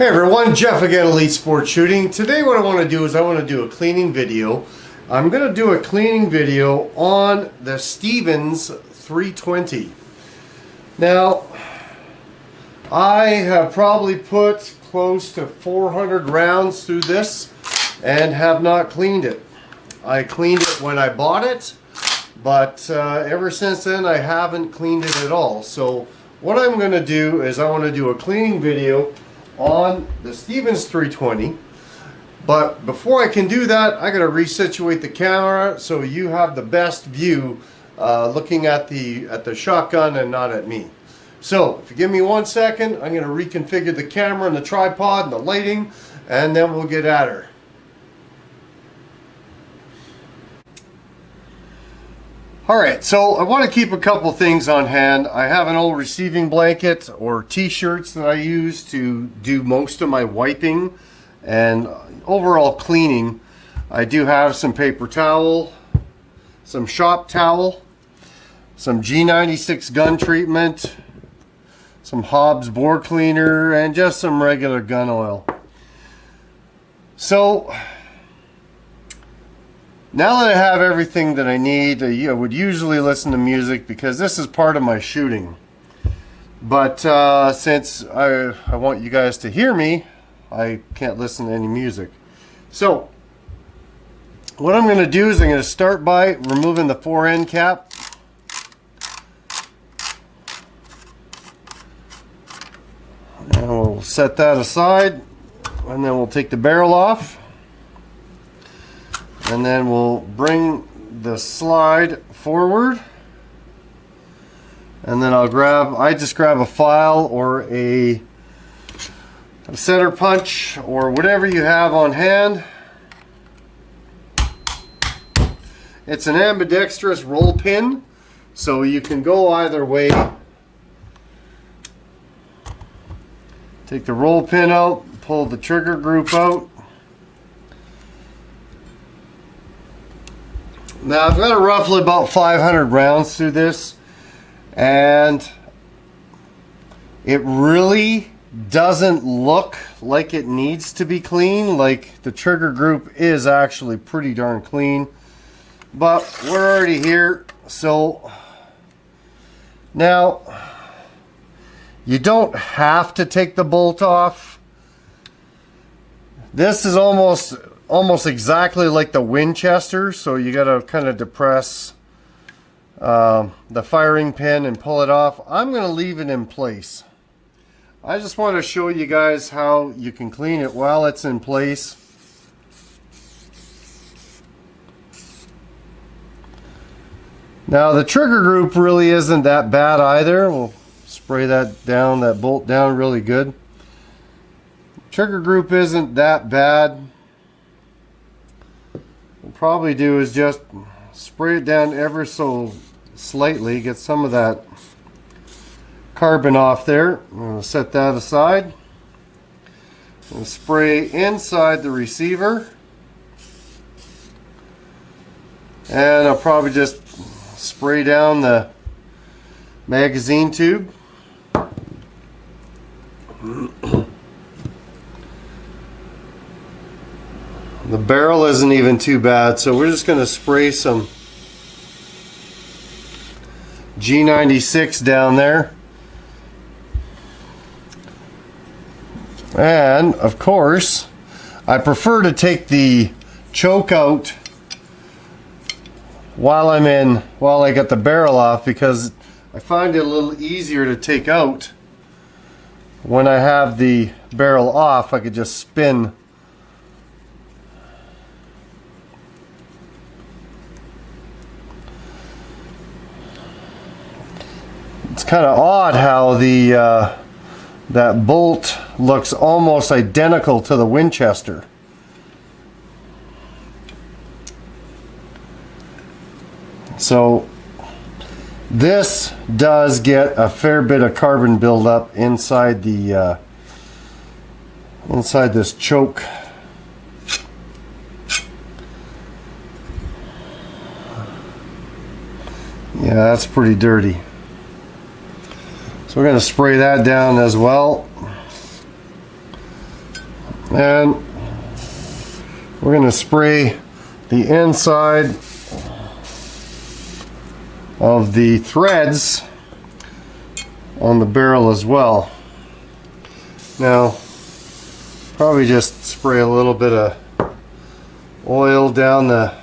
Hey everyone, Jeff again, Elite Sport Shooting. Today what I want to do is I want to do a cleaning video. I'm going to do a cleaning video on the Stevens 320. Now, I have probably put close to 400 rounds through this and have not cleaned it. I cleaned it when I bought it, but ever since then I haven't cleaned it at all. So what I'm going to do is I want to do a cleaning video on the Stevens 320, but before I can do that, I got to resituate the camera so you have the best view looking at the shotgun and not at me. So if you give me 1 second, I'm going to reconfigure the camera and the tripod and the lighting, and then we'll get at her. Alright, so I want to keep a couple things on hand. I have an old receiving blanket or t-shirts that I use to do most of my wiping and overall cleaning. I do have some paper towel, some shop towel, some G96 gun treatment, some Hobbs bore cleaner, and just some regular gun oil. So now that I have everything that I need, I would usually listen to music because this is part of my shooting. But since I want you guys to hear me, I can't listen to any music. So what I'm going to do is I'm going to start by removing the fore end cap. And we'll set that aside, and then we'll take the barrel off. And then we'll bring the slide forward, and then I just grab a file or a center punch or whatever you have on hand. It's an ambidextrous roll pin, so you can go either way. Take the roll pin out, pull the trigger group out. Now I've got roughly about 500 rounds through this, and it really doesn't look like it needs to be clean. Like, the trigger group is actually pretty darn clean, but we're already here. So now you don't have to take the bolt off. This is almost exactly like the Winchester, so you got to kind of depress the firing pin and pull it off. I'm going to leave it in place. I just want to show you guys how you can clean it while it's in place. Now the trigger group really isn't that bad either. We'll spray that down, that bolt down really good. Trigger group isn't that bad. What we'll probably do is just spray it down ever so slightly, get some of that carbon off there. I'm going to set that aside and spray inside the receiver, and I'll probably just spray down the magazine tube. The barrel isn't even too bad, so we're just going to spray some G96 down there. And of course, I prefer to take the choke out while I get the barrel off, because I find it a little easier to take out when I have the barrel off. I could just spin. It's kind of odd how that bolt looks almost identical to the Winchester. So this does get a fair bit of carbon buildup inside the inside this choke. Yeah, that's pretty dirty. So we're going to spray that down as well. And we're going to spray the inside of the threads on the barrel as well. Now, probably just spray a little bit of oil down the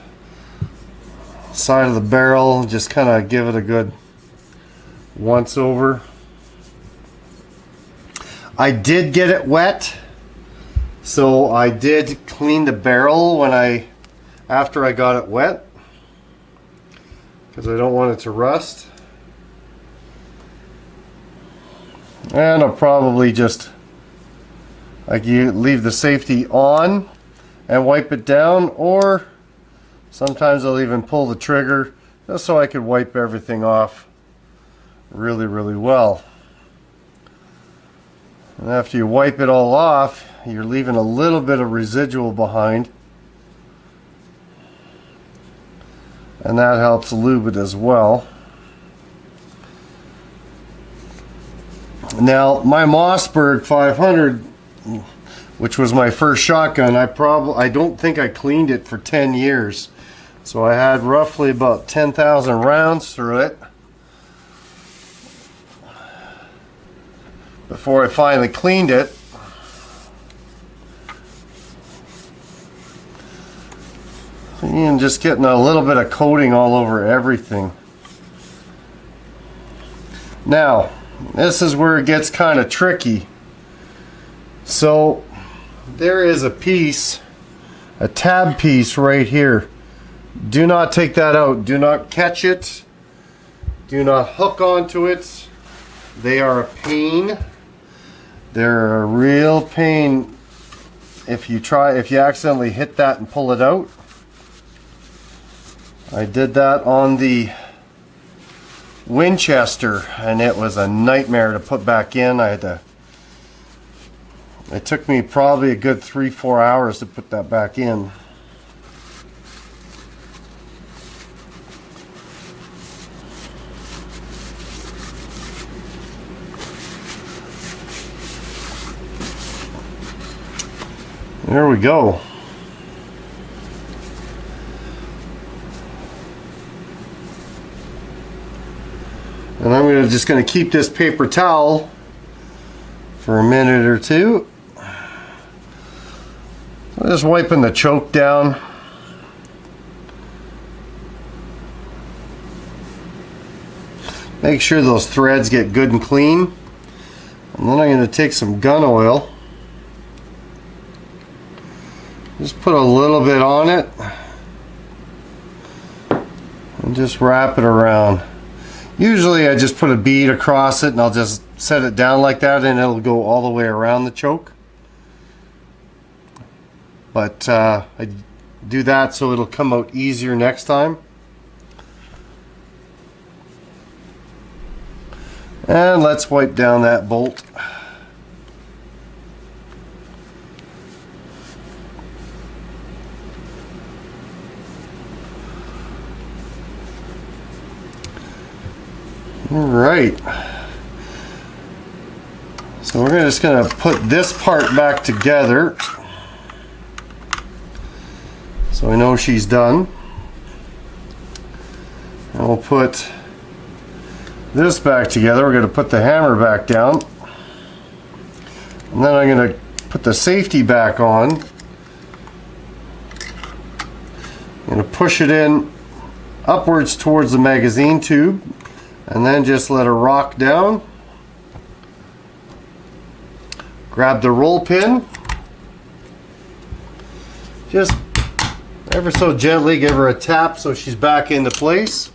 side of the barrel, just kind of give it a good once over. I did get it wet, so I did clean the barrel after I got it wet, because I don't want it to rust. And I'll probably just you leave the safety on and wipe it down, or sometimes I'll even pull the trigger just so I could wipe everything off really well. And after you wipe it all off, you're leaving a little bit of residual behind, and that helps lube it as well. Now, my Mossberg 500, which was my first shotgun, I don't think I cleaned it for 10 years. So I had roughly about 10,000 rounds through it before I finally cleaned it. And just getting a little bit of coating all over everything. Now, this is where it gets kind of tricky. So there is a piece, a tab piece right here. Do not take that out. Do not catch it. Do not hook onto it. They are a pain. They're a real pain if you accidentally hit that and pull it out. I did that on the Winchester, and it was a nightmare to put back in. It took me probably a good 3-4 hours to put that back in. There we go. And I'm just going to keep this paper towel for a minute or two. I'm just wiping the choke down. Make sure those threads get good and clean. And then I'm going to take some gun oil. Just put a little bit on it. And just wrap it around. Usually I just put a bead across it and I'll just set it down like that and it'll go all the way around the choke. But I do that so it'll come out easier next time. And let's wipe down that bolt. Alright, so we're just going to put this part back together so I know she's done. And we'll put this back together. We're going to put the hammer back down, and then I'm going to put the safety back on. I'm going to push it in upwards towards the magazine tube, and then just let her rock down. Grab the roll pin. Just ever so gently give her a tap so she's back into place.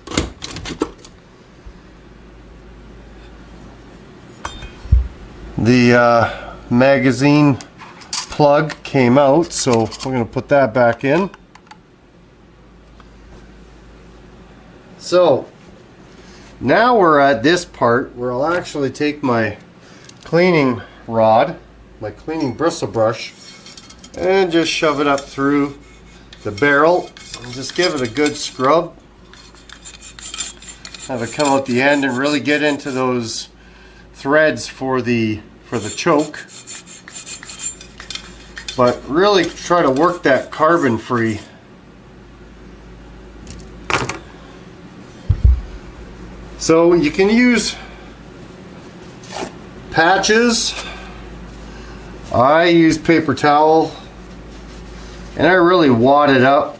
The magazine plug came out, so we're going to put that back in. So now we're at this part where I'll actually take my cleaning rod, my cleaning bristle brush, and just shove it up through the barrel and just give it a good scrub. Have it come out the end and really get into those threads for the choke. but really try to work that carbon free. So you can use patches. I use paper towel, and I really wad it up.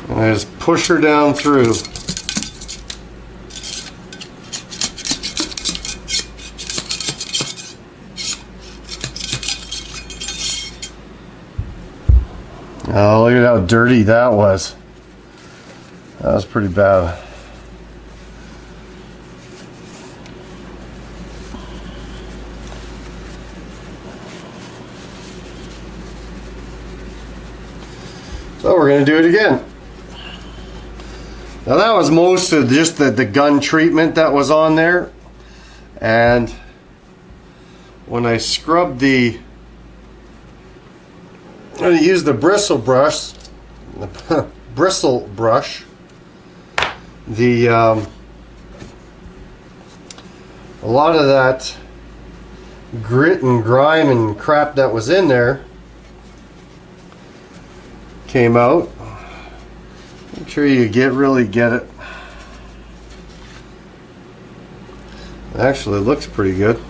And I just push her down through. Oh, look at how dirty that was. That was pretty bad. So we're going to do it again. Now that was most of just the gun treatment that was on there. And when I scrubbed the, I'm going to use the bristle brush, a lot of that grit and grime and crap that was in there came out. Make sure you really get it. It actually looks pretty good.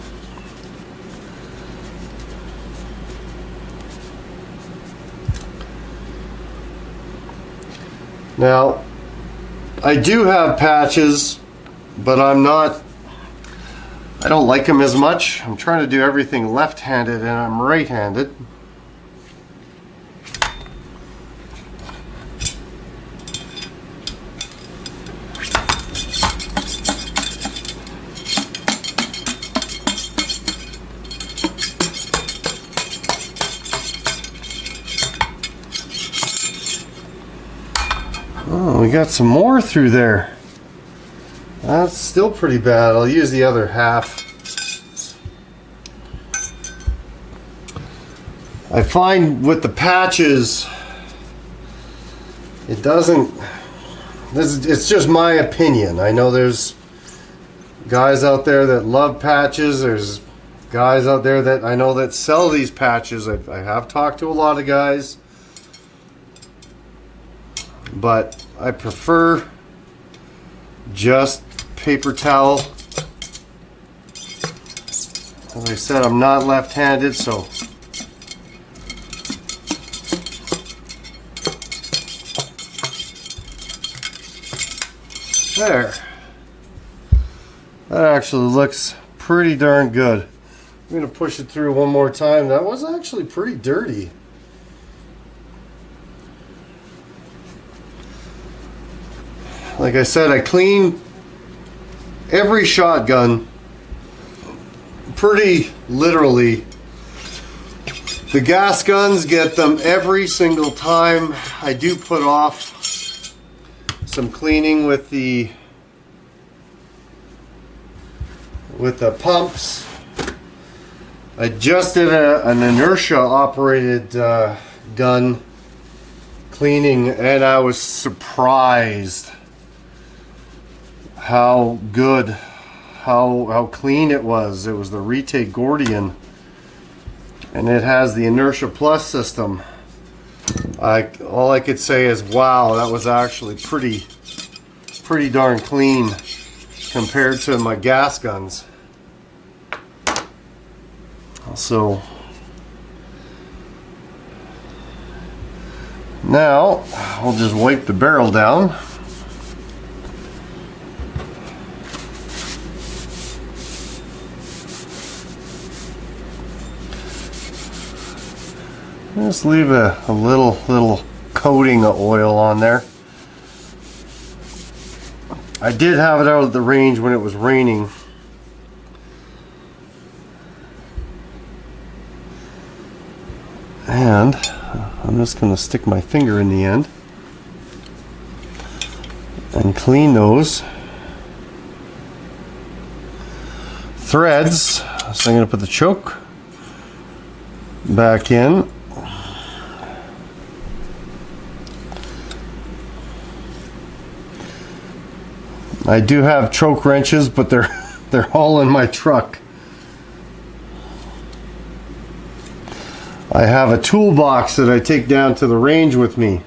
Now, I do have patches, but I don't like them as much. I'm trying to do everything left-handed and I'm right-handed. Oh, we got some more through there. That's still pretty bad. I'll use the other half. I find with the patches, it doesn't, it's just my opinion. I know there's guys out there that love patches. There's guys out there that I know that sell these patches. I have talked to a lot of guys, but I prefer just paper towel. As I said, I'm not left-handed, so there. That actually looks pretty darn good. I'm going to push it through one more time. That was actually pretty dirty. Like I said, I clean every shotgun pretty literally. The gas guns, get them every single time. I do put off some cleaning with the pumps. I just did an inertia operated gun cleaning, and I was surprised how good, how clean it was. It was the Retake Gordian, and it has the Inertia Plus system. All I could say is, wow, that was actually pretty darn clean compared to my gas guns. So now I'll just wipe the barrel down. Just leave a little coating of oil on there. I did have it out of the range when it was raining. And I'm just going to stick my finger in the end and clean those threads. So I'm going to put the choke back in. I do have choke wrenches, but they're all in my truck. I have a toolbox that I take down to the range with me,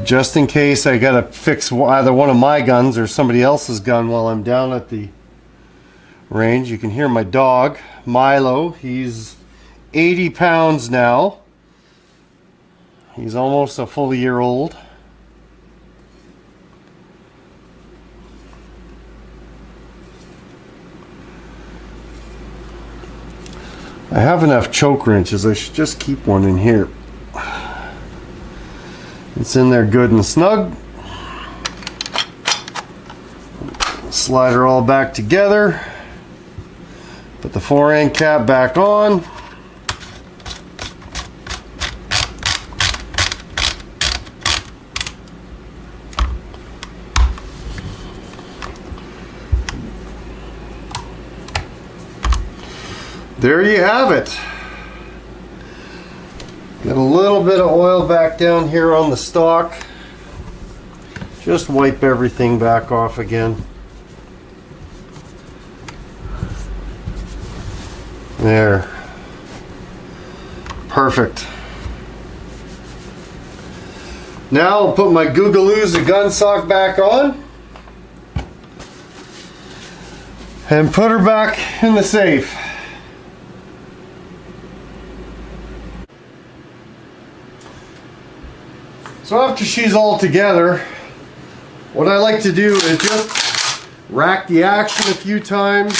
just in case I gotta fix either one of my guns or somebody else's gun while I'm down at the range. You can hear my dog, Milo. He's 80 pounds now. He's almost a full year old. I have enough choke wrenches. I should just keep one in here. It's in there good and snug. Slide her all back together. Put the fore-end cap back on. There you have it. Got a little bit of oil back down here on the stock. Just wipe everything back off again. There. Perfect. Now I'll put my GUGULUZA gun sock back on and put her back in the safe. So after she's all together, what I like to do is just rack the action a few times,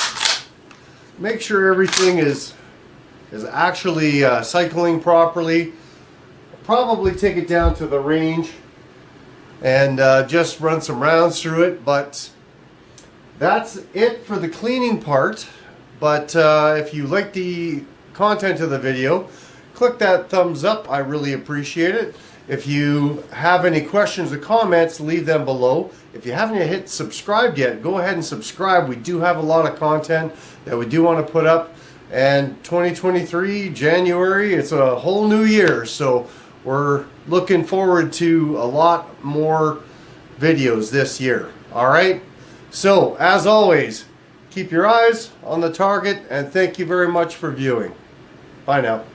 make sure everything is actually cycling properly. Probably take it down to the range and just run some rounds through it, but that's it for the cleaning part. But if you like the content of the video, click that thumbs up. I really appreciate it. If you have any questions or comments, leave them below. If you haven't hit subscribe yet, go ahead and subscribe. We do have a lot of content that we do want to put up. And 2023, January, it's a whole new year. So we're looking forward to a lot more videos this year. All right? So, as always, keep your eyes on the target, and thank you very much for viewing. Bye now.